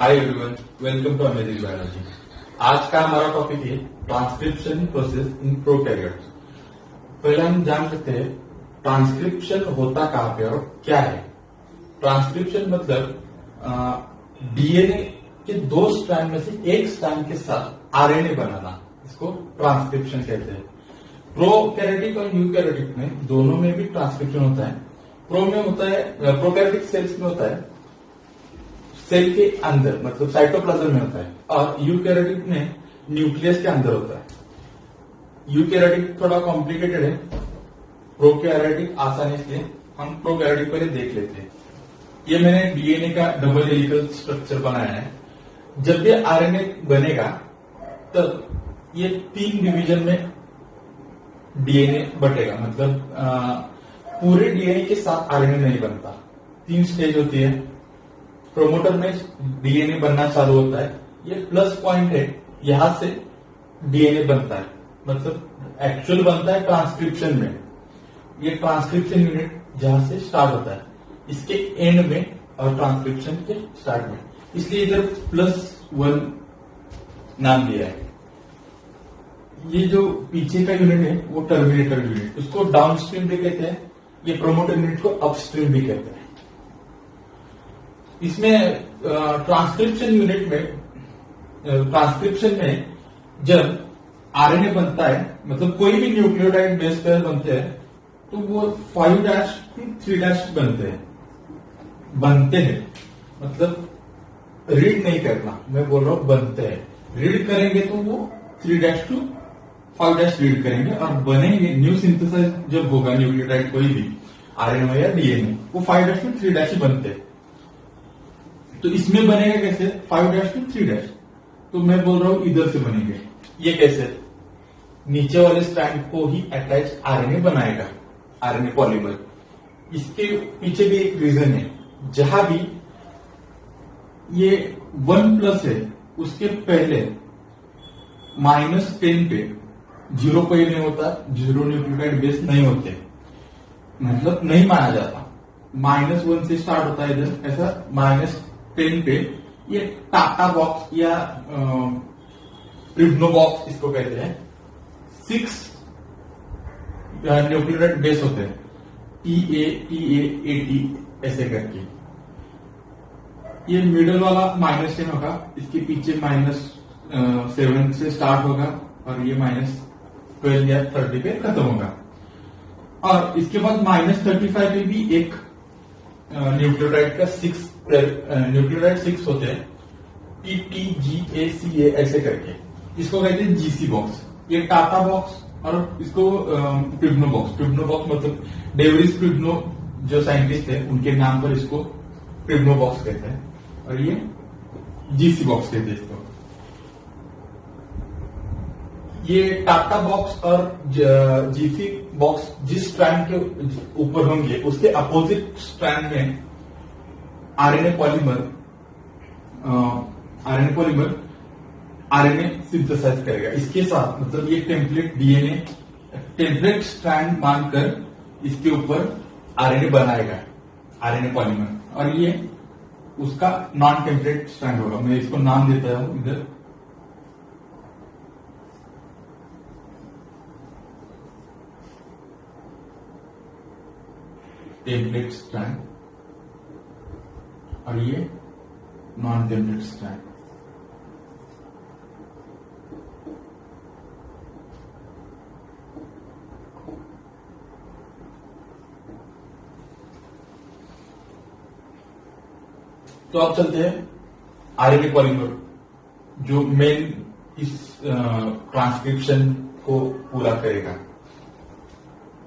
Hi everyone, welcome to amazing biology. आज का हमारा टॉपिक है ट्रांसक्रिप्शन प्रोसेस इन प्रोकैरियोट्स। पहले हम जान सकते हैं ट्रांसक्रिप्शन होता कहाँ पे और क्या है। ट्रांसक्रिप्शन मतलब डीएनए के दो स्ट्रैंड में से एक स्ट्रैंड के साथ आरएनए बनाना, इसको ट्रांसक्रिप्शन कहते हैं। प्रोकैरियोटिक और यूकैरियोटिक में दोनों में भी ट्रांसक्रिप्शन होता है। प्रो में होता है, प्रोकैरियोटिक सेल्स में होता है सेल के अंदर, मतलब साइटोप्लाज्म में होता है, और यूकैरियोटिक में न्यूक्लियस के अंदर होता है। यूकैरियोटिक थोड़ा कॉम्प्लिकेटेड है, प्रोकैरियोटिक आसानी से हम प्रोकैरियोटिक पहले देख लेते हैं। ये मैंने डीएनए का डबल हेलिकल स्ट्रक्चर बनाया है। जब ये आरएनए बनेगा तब ये 3 डिवीजन में डीएनए बटेगा, मतलब पूरे डीएनए के साथ आरएनए नहीं बनता। 3 स्टेज होती है। प्रोमोटर में डीएनए बनना चालू होता है, ये प्लस पॉइंट है, यहां से डीएनए बनता है, मतलब एक्चुअल बनता है ट्रांसक्रिप्शन में। ये ट्रांसक्रिप्शन यूनिट जहां से स्टार्ट होता है, इसके एंड में और ट्रांसक्रिप्शन के स्टार्ट में, इसलिए इधर +1 नाम दिया है। ये जो पीछे का यूनिट है वो टर्मिनेटर यूनिट, उसको डाउनस्ट्रीम भी कहते हैं। ये प्रोमोटर यूनिट को अपस्ट्रीम भी कहते हैं। इसमें ट्रांसक्रिप्शन यूनिट में, ट्रांसक्रिप्शन में जब आरएनए बनता है, मतलब कोई भी न्यूक्लियोटाइड बेस पेयर बनते हैं, तो वो 5' to 3' बनते हैं। मतलब रीड नहीं करना, मैं बोल रहा हूं बनते हैं। रीड करेंगे तो वो 3' to 5' रीड करेंगे, और बनेंगे न्यू सिंथेसाइज जब होगा न्यूक्लियोटाइड कोई भी आरएनए या डीएनए, वो 5' to 3' ही बनते हैं। तो इसमें बनेगा कैसे 5' to 3'? तो मैं बोल रहा हूं इधर से बनेंगे। ये कैसे? नीचे वाले स्ट्रैंड को ही अटैच आरएनए बनाएगा, आरएनए पॉलीमर। इसके पीछे भी एक रीजन है, जहां भी ये 1+ है उसके पहले -10 पे 0 कोई नहीं होता, 0 न्यूक्लियोटाइड बेस नहीं होते, मतलब नहीं माना जाता। -1 से स्टार्ट होता है इधर, ऐसा -10 पे ये टाटा बॉक्स या प्रिब्नो बॉक्स इसको कहते हैं, 6 न्यूक्लियोटाइड बेस होते हैं, TA ऐसे करके। ये मिडल वाला -10 होगा, इसके पीछे -7 से स्टार्ट होगा, और ये -12 या 30 पे खत्म होगा। और इसके बाद -35 पे भी एक न्यूक्लियोटाइड का 6 न्यूक्लियोटाइड 6 होते हैं, TTGACA ऐसे करके, इसको कहते हैं जीसी बॉक्स। ये टाटा बॉक्स, और इसको प्रिब्नो बॉक्स। प्रिब्नो बॉक्स मतलब डेविस प्रिब्नो जो साइंटिस्ट है उनके नाम पर इसको प्रिब्नो बॉक्स कहते हैं, और ये जीसी बॉक्स कहते हैं इसको। ये टाटा बॉक्स और जीसी बॉक्स जिस स्ट्रैंड के ऊपर होंगे उसके अपोजिट स्ट्रैंड में आरएनए पॉलीमर आरएनए सिंथेसाइज करेगा इसके साथ। मतलब ये टेम्पलेट डीएनए टेम्पलेट स्ट्रैंड मानकर इसके ऊपर आरएनए बनाएगा, आरएनए पॉलीमर, और ये उसका नॉन टेम्पलेट स्ट्रैंड होगा। मैं इसको नाम देता हूं इधर, टेम्पलेट स्ट्रैंड, और ये नॉन टेम्पलेट स्ट्रैंड। तो अब चलते हैं आरएनए पॉलीमर, जो मेन इस ट्रांसक्रिप्शन को पूरा करेगा।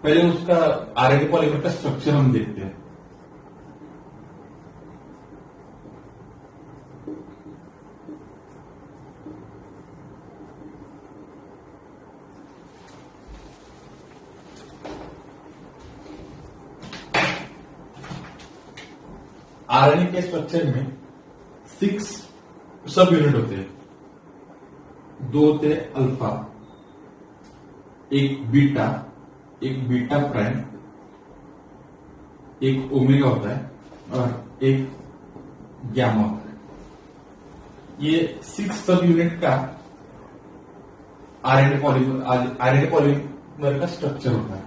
पहले उसका आरएनए पॉलीमर का स्ट्रक्चर हम देखते हैं। आरएनए के स्ट्रक्चर में 6 सब यूनिट होते हैं। 2 होते हैं अल्फा, एक बीटा, एक बीटा प्राइम, एक ओमेगा होता है, और एक गैमा होता है। ये 6 सब यूनिट का आरएनए पॉलीमर का स्ट्रक्चर होता है।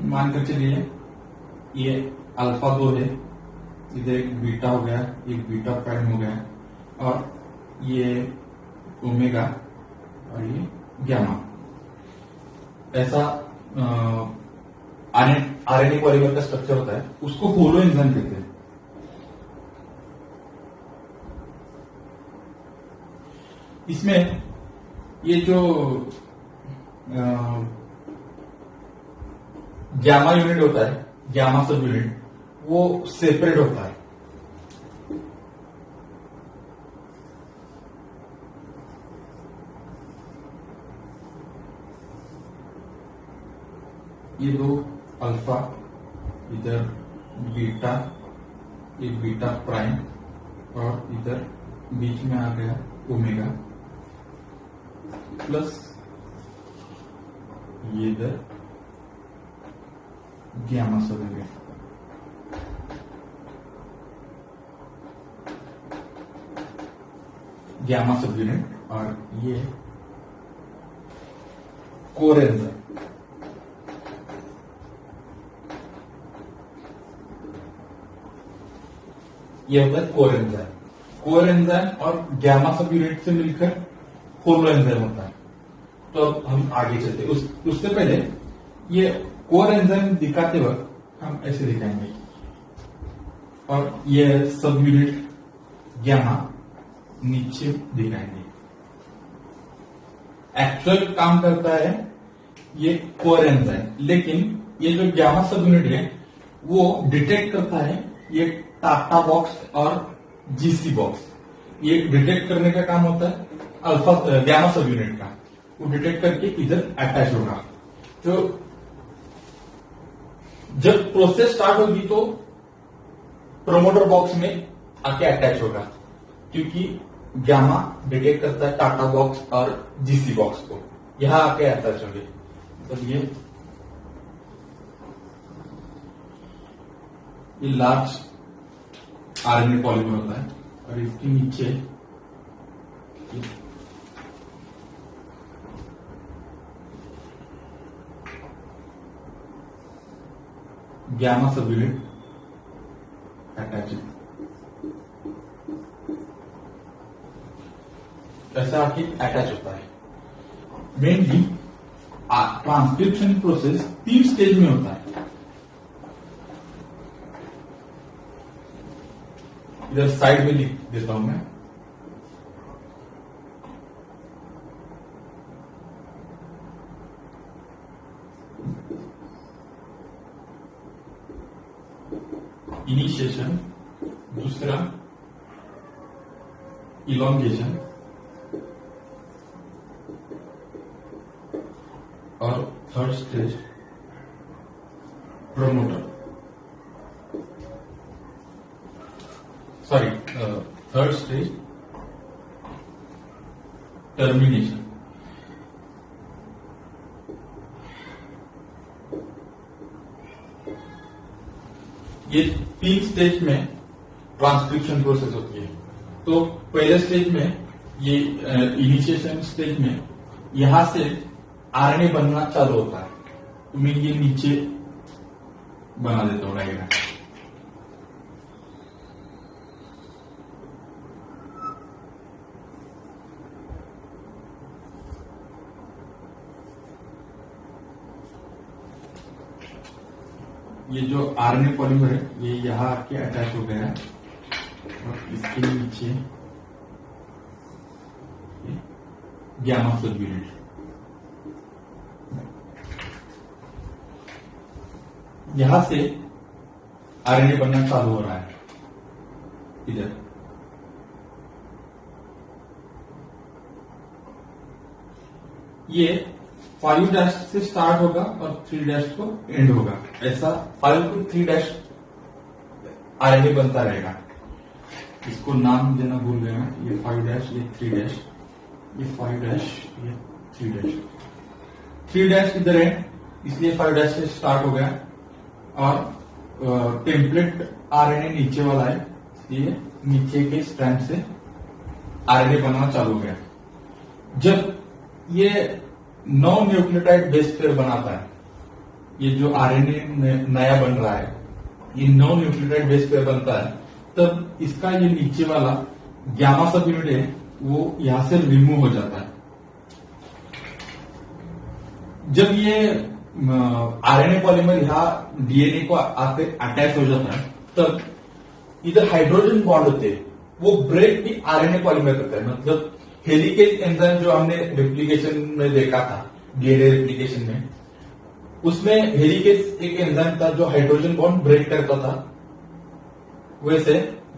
मानकर चलिए ये अल्फा 2 है, इधर एक बीटा हो गया, एक बीटा प्राइम हो गया, और ये ओमेगा और ये गामा। ऐसा आरएनए पॉलीमर का स्ट्रक्चर होता है, उसको होलो एंजाइम कहते हैं। इसमें ये जो गामा यूनिट होता है, गामा सब यूनिट, वो सेपरेट होता है। ये दो अल्फा, इधर बीटा, एक बीटा प्राइम, और इधर बीच में आ गया ओमेगा, प्लस ये इधर गामा सब यूनिट। गामा सब यूनिट और ये कोर एंजाइम। ये होता है कोर एंजाइम। कोर एंजाइम और गामा सब यूनिट से मिलकर होलो एंजाइम होता है। तो अब हम आगे चलते हैं। उससे पहले ये कोर एंजाइम दिखाते वक्त हम ऐसे दिखाएंगे, और ये सब यूनिट गामा नीचे दिखाएंगे। एक्चुअल काम करता है ये कोर एंजाइम, लेकिन ये जो गामा सब यूनिट है वो डिटेक्ट करता है ये टाटा बॉक्स और जीसी बॉक्स। ये डिटेक्ट करने का काम होता है अल्फा गामा सब यूनिट का। वो डिटेक्ट करके इधर अटैच होगा। तो जब प्रोसेस स्टार्ट होगी तो प्रोमोटर बॉक्स में आके अटैच होगा, क्योंकि गामा डिटेक्ट करता है टाटा बॉक्स और जीसी बॉक्स को, यहां आके अटैच होंगे। तो ये लार्ज आरएनए पॉलीमर होता है, और इसके नीचे गामा सब यूनिट अटैच है। ऐसा आके अटैच होता है। मेनली ट्रांसक्रिप्शन प्रोसेस 3 स्टेज में होता है। इधर साइड में लिख देता हूं मैं। इनिशिएशन, दूसरा इलॉन्गेशन, और third stage promoter, sorry third stage termination. ये 3 स्टेज में ट्रांसक्रिप्शन प्रोसेस होती है। तो पहले स्टेज में ये इनिशिएशन स्टेज में यहां से आरएनए बनना चालू होता है। तो मैं ये नीचे बना देता हूं डायग्राम। ये जो आरएनए पॉलीमर है ये यहां आके अटैच हो गया है, और इसके नीचे गामा सब यूनिट। यहां से आरएनए बनना चालू हो रहा है। इधर ये 5' से स्टार्ट होगा और 3' को एंड होगा। ऐसा 5 to 3' आरएनए बनता रहेगा। इसको नाम देना भूल गया मैं। ये 5', ये 3', ये 5', ये थ्री डैश इधर है, इसलिए 5 डैश से स्टार्ट हो गया। और टेम्पलेट आरएनए नीचे वाला है, इसलिए नीचे के स्ट्रैंड से आरएनए बनना चालू हो गया। जब ये 9 न्यूक्लियोटाइड बेस पेयर बनाता है, ये जो आरएनए नया बन रहा है, ये 9 न्यूक्लियोटाइड बेस पेयर बनता है, तब इसका ये नीचे वाला गामा सब यूनिट है वो यहां से रिमूव हो जाता है। जब ये आरएनए पॉलीमर यहाँ डीएनए को आके अटैच हो जाता है, तब इधर हाइड्रोजन बॉन्ड होते हैं, वो ब्रेक भी आरएनए पॉलीमर करता है। मतलब हेलिकेज एंजाइम जो हमने रेप्लिकेशन में देखा था, डीएनए रेप्लिकेशन में, उसमें हेलिकेज एक एंजाइम था जो हाइड्रोजन बॉन्ड ब्रेक करता था। वैसे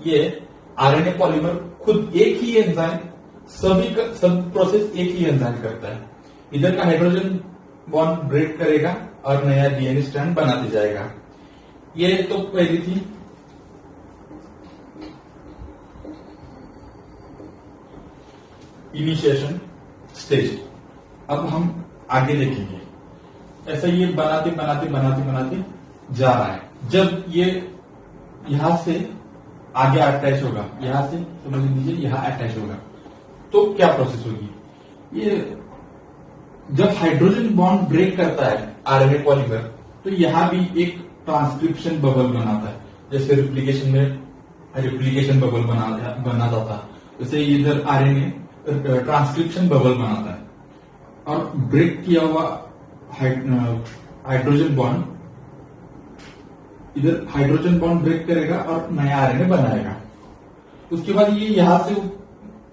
ये आरएनए पॉलीमर खुद एक ही एंजाइम सब प्रोसेस एक ही एंजाइम करता है। इधर का हाइड्रोजन बॉन्ड ब्रेक करेगा और नया डीएनए स्ट्रैंड बनाते जाएगा। ये तो पहली थी इनिशिएशन स्टेज। अब हम आगे देखेंगे, ऐसा ये बनाते बनाते बनाते बनाते जा रहा है। जब ये यहां से आगे अटैच होगा, यहां से समझ लीजिए यहां अटैच होगा, तो क्या प्रोसेस होगी? ये जब हाइड्रोजन बॉन्ड ब्रेक करता है आरएनए पॉलीमर, तो यहां भी एक ट्रांसक्रिप्शन बबल बनाता है। जैसे रिप्लिकेशन में रिप्लिकेशन बबल बनाता था, वैसे इधर आरएनए ट्रांसक्रिप्शन बबल बनाता है। और ब्रेक किया हुआ हाइड्रोजन बॉन्ड, इधर हाइड्रोजन बॉन्ड ब्रेक करेगा और नया आरएनए बनाएगा। उसके बाद ये यहां से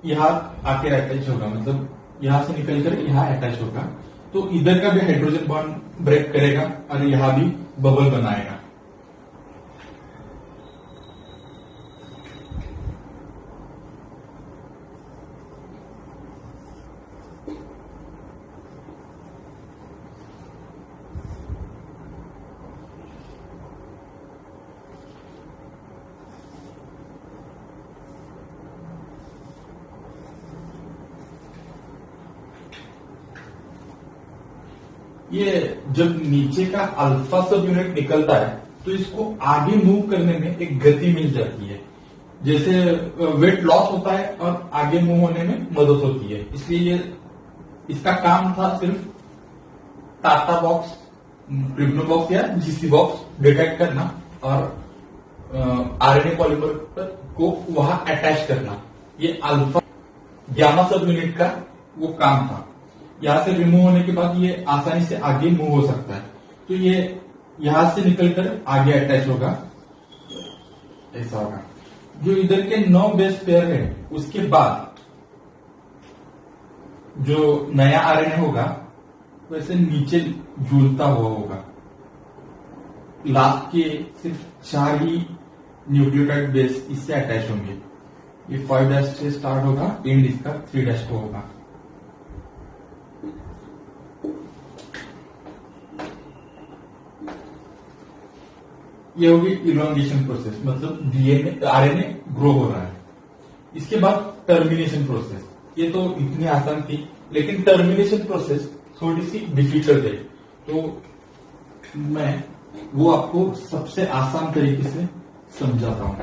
यहां आके अटैच होगा, मतलब यहां से निकलकर यहां अटैच होगा, तो इधर का भी हाइड्रोजन बॉन्ड ब्रेक करेगा और यहां भी बबल बनाएगा। ये जब नीचे का अल्फा सब यूनिट निकलता है, तो इसको आगे मूव करने में एक गति मिल जाती है। जैसे वेट लॉस होता है और आगे मूव होने में मदद होती है। इसलिए ये इसका काम था सिर्फ टाटा बॉक्स, प्रिग्नो बॉक्स या जीसी बॉक्स डिटेक्ट करना और आरएनए पॉलीमर को वहां अटैच करना। ये अल्फा गामा सब यूनिट का वो काम था। यहां से रिमूव होने के बाद ये आसानी से आगे मूव हो सकता है, तो ये यहां से निकलकर आगे अटैच होगा, ऐसा होगा। जो इधर के 9 बेस पेयर है, उसके बाद जो नया आरएनए होगा वैसे नीचे झूलता हुआ होगा। लास्ट के सिर्फ 4 ही न्यूक्लियोटाइड बेस इससे अटैच होंगे। ये 5 डैश से स्टार्ट होगा, एंड इसका 3 डैश को होगा। ये होगी इलोंगेशन प्रोसेस, मतलब डीएनए आरएनए ग्रो हो रहा है। इसके बाद टर्मिनेशन प्रोसेस, ये तो इतनी आसान थी, लेकिन टर्मिनेशन प्रोसेस थोड़ी सी डिफिकल्ट है, तो मैं वो आपको सबसे आसान तरीके से समझाता हूं।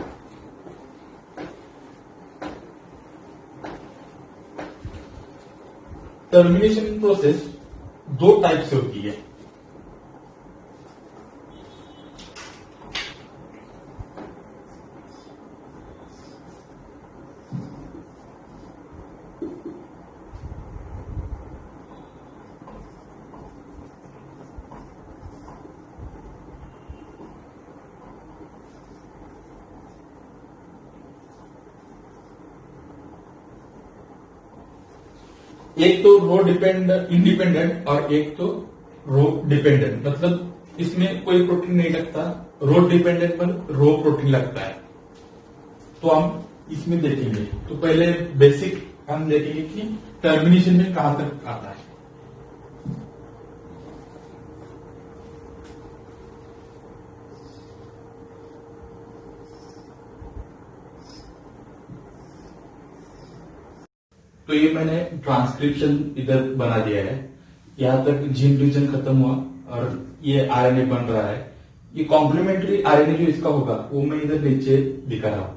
टर्मिनेशन प्रोसेस 2 टाइप से होती है। एक तो रो इंडिपेंडेंट और एक तो रो डिपेंडेंट, मतलब इसमें कोई प्रोटीन नहीं लगता। रो डिपेंडेंट पर रो प्रोटीन लगता है, तो हम इसमें देखेंगे। तो पहले बेसिक हम देखेंगे कि टर्मिनेशन में कहां तक आता है। तो तो ये मैंने ट्रांसक्रिप्शन इधर बना दिया है, यहाँ तक जीन रीजन खत्म हुआ और ये आरएनए बन रहा है। ये कॉम्प्लीमेंट्री आरएनए जो इसका होगा वो मैं इधर नीचे दिखा रहा हूं।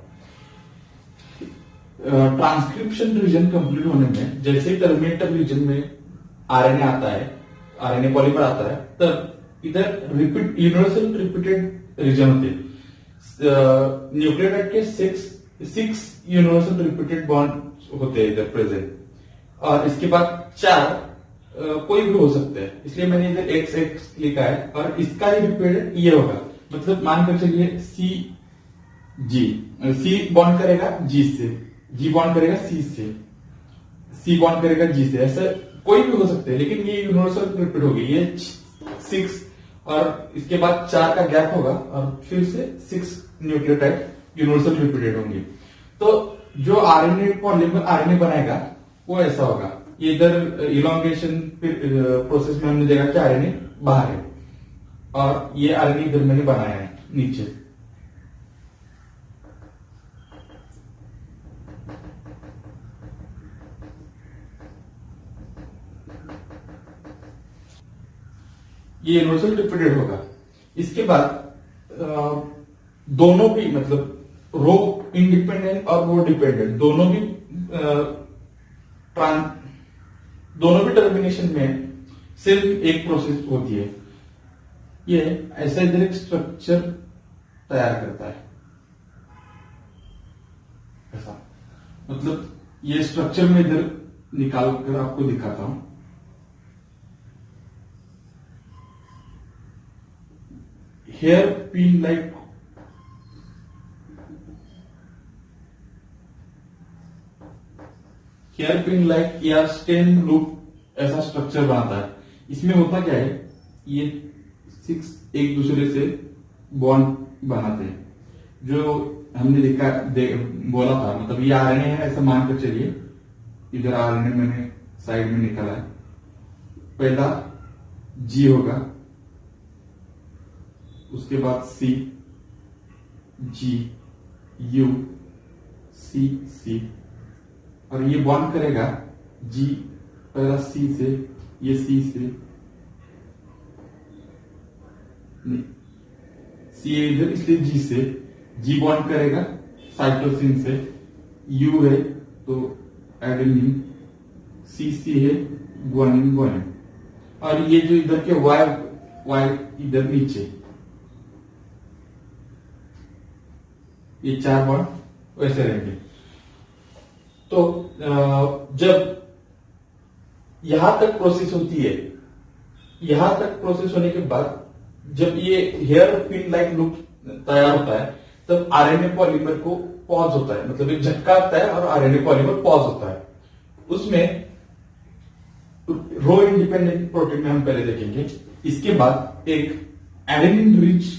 ट्रांसक्रिप्शन रीजन कंप्लीट होने में जैसे ही टर्मिनेटर रीजन में आरएनए आता है, आरएनए पॉलीमर आता है, तब इधर रिपीट यूनिवर्सल रिपीटेड रीजन होते हैं। न्यूक्लियोटाइड के सिक्स यूनिवर्सल रिपीटेड बॉन्ड होते हैं इधर प्रेजेंट, और इसके बाद 4 कोई भी हो सकते हैं, इसलिए मैंने इधर XX लिखा है। और इसका ही रिपीटेड ये होगा, मतलब मान कर चलिए सी बॉन्ड करेगा जी से, जी बॉन्ड करेगा सी से, सी बॉन्ड करेगा जी से, ऐसा कोई भी हो सकते हैं, लेकिन ये यूनिवर्सल रिपीट होगी। ये 6 और इसके बाद 4 का गैप होगा और फिर से 6 न्यूक्लियोटाइड यूनिवर्सल रिपीटेड होंगे। तो जो आरएनए पॉलीमर आरएनए बनाएगा वो ऐसा होगा। ये इधर इलॉन्गेशन प्रोसेस में हमने देखा कि आरएनए बाहर है और ये आरएनए इधर मैंने बनाया है नीचे। ये यूनिवर्सल रिपीटेड होगा। इसके बाद दोनों भी, मतलब रो इंडिपेंडेंट और रो डिपेंडेंट, दोनों भी टर्मिनेशन में सिर्फ एक प्रोसेस होती है। ये ऐसा इधर एक स्ट्रक्चर तैयार करता है, ऐसा, मतलब ये स्ट्रक्चर में इधर निकाल कर आपको दिखाता हूं। हेयर पिन लाइक या स्टेन लूप ऐसा स्ट्रक्चर बनाता है। इसमें होता क्या है, ये 6 एक दूसरे से बॉन्ड बनाते हैं, जो हमने बोला था, मतलब ये आरएनए है ऐसा मानकर चलिए। इधर आरएनए मैंने साइड में निकाला है। पहला जी होगा, उसके बाद सी, जी, यू, सी, और ये बॉन्ड करेगा जी, पहला सी से, ये सी से, सी इधर इसलिए जी से, जी बॉन्ड करेगा साइटोसिन से, यू है तो एडेनिन, सी है ग्वानिन, और ये जो इधर के वाई इधर नीचे, ये 4 बॉन्ड वैसे रहेंगे। तो जब यहां तक प्रोसेस होती है, यहां तक प्रोसेस होने के बाद जब ये हेयर पिन लाइक लूप तैयार होता है, तब आरएनए पॉलीमर को पॉज होता है, मतलब एक झटका आता है और आरएनए पॉलीमर पॉज होता है। उसमें रो इंडिपेंडेंट प्रोटीन में हम पहले देखेंगे। इसके बाद एक एडेनिन रिच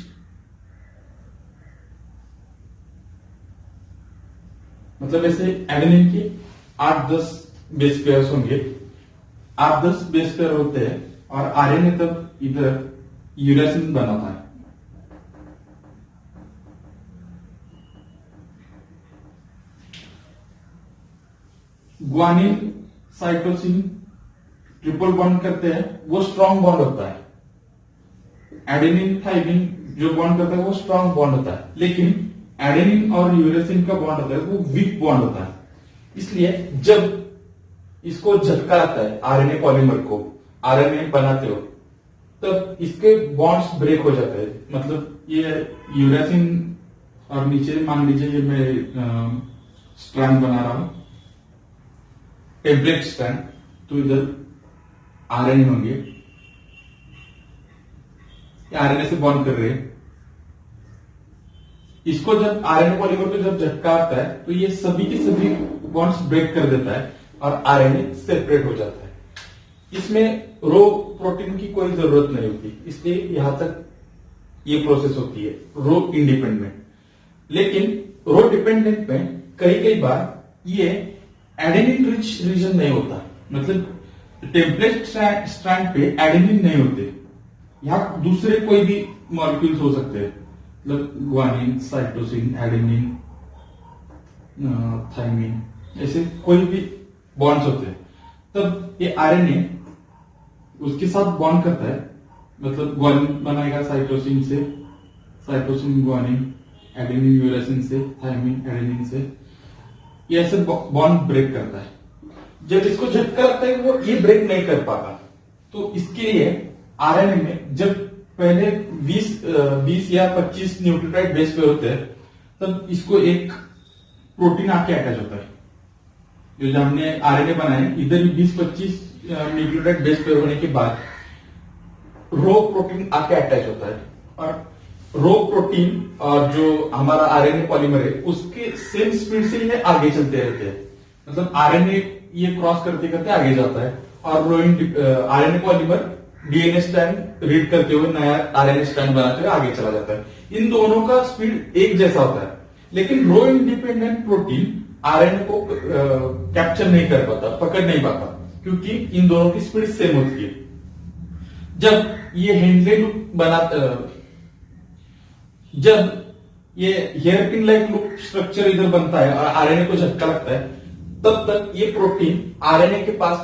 मतलब ऐसे एडेनिन की 8-10 बेस पेयर्स होंगे, 8-10 बेस पेयर होते हैं, और आरएनए तब इधर यूरेसिन बनाता है। ग्वानिन साइटोसिन ट्रिपल बॉन्ड करते हैं, वो स्ट्रॉन्ग बॉन्ड होता है। एडेनिन थाइमिन जो बॉन्ड करता है वो स्ट्रॉन्ग बॉन्ड होता है, लेकिन एडेनिन और यूरेसिन का बॉन्ड होता है वो वीक बॉन्ड होता है। इसलिए जब इसको झटका आता है आरएनए पॉलीमर को, आरएनए बनाते हो, तब इसके बॉन्ड्स ब्रेक हो जाते हैं। मतलब ये यूरेसिन और नीचे मान लीजिए ये मैं स्ट्रैंड बना रहा हूं, टेम्पलेट स्ट्रैंड, तो इधर आरएनए होंगे, आरएनए से बॉन्ड कर रहे हैं। इसको जब आरएनए पॉलीमर को जब झटका आता है तो ये सभी के सभी बॉन्ड्स ब्रेक कर देता है और आरएनए सेपरेट हो जाता है। इसमें रो प्रोटीन की कोई जरूरत नहीं होती, इसलिए यहां तक ये प्रोसेस होती है रो इंडिपेंडेंट। लेकिन रो डिपेंडेंट में कई बार ये एडेनिन रिच रीजन नहीं होता, मतलब टेम्पलेट स्ट्रैंड पे एडेनिन नहीं होते, यहां दूसरे कोई भी मॉलिक्यूल्स हो सकते हैं, मतलब ग्वानिन, साइटोसिन, एडेनिन, थाइमिन, ऐसे कोई भी बॉन्ड्स होते हैं, तब ये आरएनए उसके साथ बॉन्ड करता है, मतलब ग्वानिन बनाएगा साइटोसिन से, साइटोसिन ग्वानिन, एडेनिन यूरेसिन से, थायमिन एडेनिन से, ये ऐसे बॉन्ड ब्रेक करता है। जब इसको झटका लगता है वो ये ब्रेक नहीं कर पाता, तो इसके लिए आरएनए में जब पहले 20 या 25 न्यूक्लियोटाइड बेस पे होते हैं, तब इसको एक प्रोटीन आके अटैच होता है। जो हमने आरएनए बनाए, इधर 20-25 न्यूक्लियोटाइड बेस पे होने के बाद रो प्रोटीन आके अटैच होता है, और रो प्रोटीन और जो हमारा आरएनए पॉलीमर है उसके सेम स्पीड से ये आगे चलते रहते हैं। मतलब आरएनए ये क्रॉस करते करते आगे जाता है, और RNA polymer DNA strand read करते हुए नया आरएनए स्ट्रैंड बनाते हुए आगे चला जाता है। इन दोनों का स्पीड एक जैसा होता है, लेकिन रो इंडिपेंडेंट प्रोटीन आरएनए को कैप्चर नहीं कर पाता, पकड़ नहीं पाता, क्योंकि इन दोनों की स्पीड सेम होती है। जब ये हेनले लूप जब ये हेयरपिन लाइक लूप स्ट्रक्चर इधर बनता है और आरएनए को झटका लगता है, तब तक ये प्रोटीन आरएनए के पास,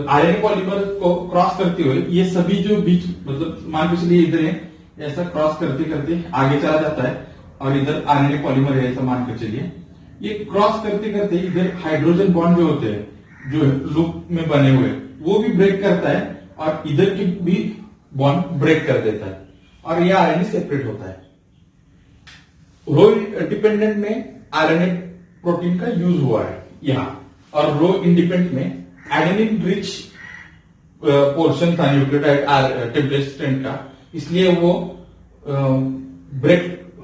आरएनए पॉलीमर को क्रॉस करते हुए ये सभी जो बीच, मतलब मान के चलिए इधर है, ऐसा क्रॉस करते करते आगे चला जाता है, और इधर आरएनए पॉलीमर है ऐसा मान कर चलिए, ये क्रॉस करते करते इधर हाइड्रोजन बॉन्ड जो होते हैं जो लूप में बने हुए वो भी ब्रेक करता है, और इधर की भी बॉन्ड ब्रेक कर देता है, और यह आरएनए सेपरेट होता है। रो डिपेंडेंट में आरएनए प्रोटीन का यूज हुआ है यहां, और रो इंडिपेंडेंट में एडेनिन रिच पोर्शन था न्यूक्लियोटाइड टेम्पलेट स्ट्रैंड का, इसलिए वो ब्रेक,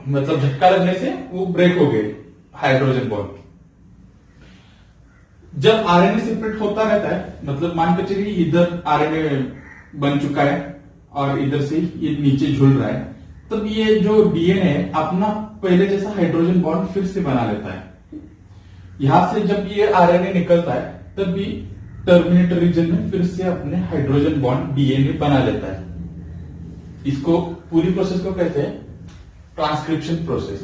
मतलब झटका लगने से वो ब्रेक हो गए हाइड्रोजन बॉन्ड। जब आरएनए सेपरेट होता रहता है, मतलब मान के चलिए इधर आरएनए बन चुका है और इधर से ये नीचे झूल रहा है, तब ये जो डीएनए अपना पहले जैसा हाइड्रोजन बॉन्ड फिर से बना लेता है। यहां से जब ये आरएनए निकलता है, तब भी टर्मिनेटर रीजन में फिर से अपने हाइड्रोजन बॉन्ड डीएनए बना लेता है। इसको पूरी प्रोसेस को कहते हैं transcription process.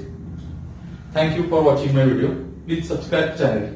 Thank you for watching my video. Please subscribe channel.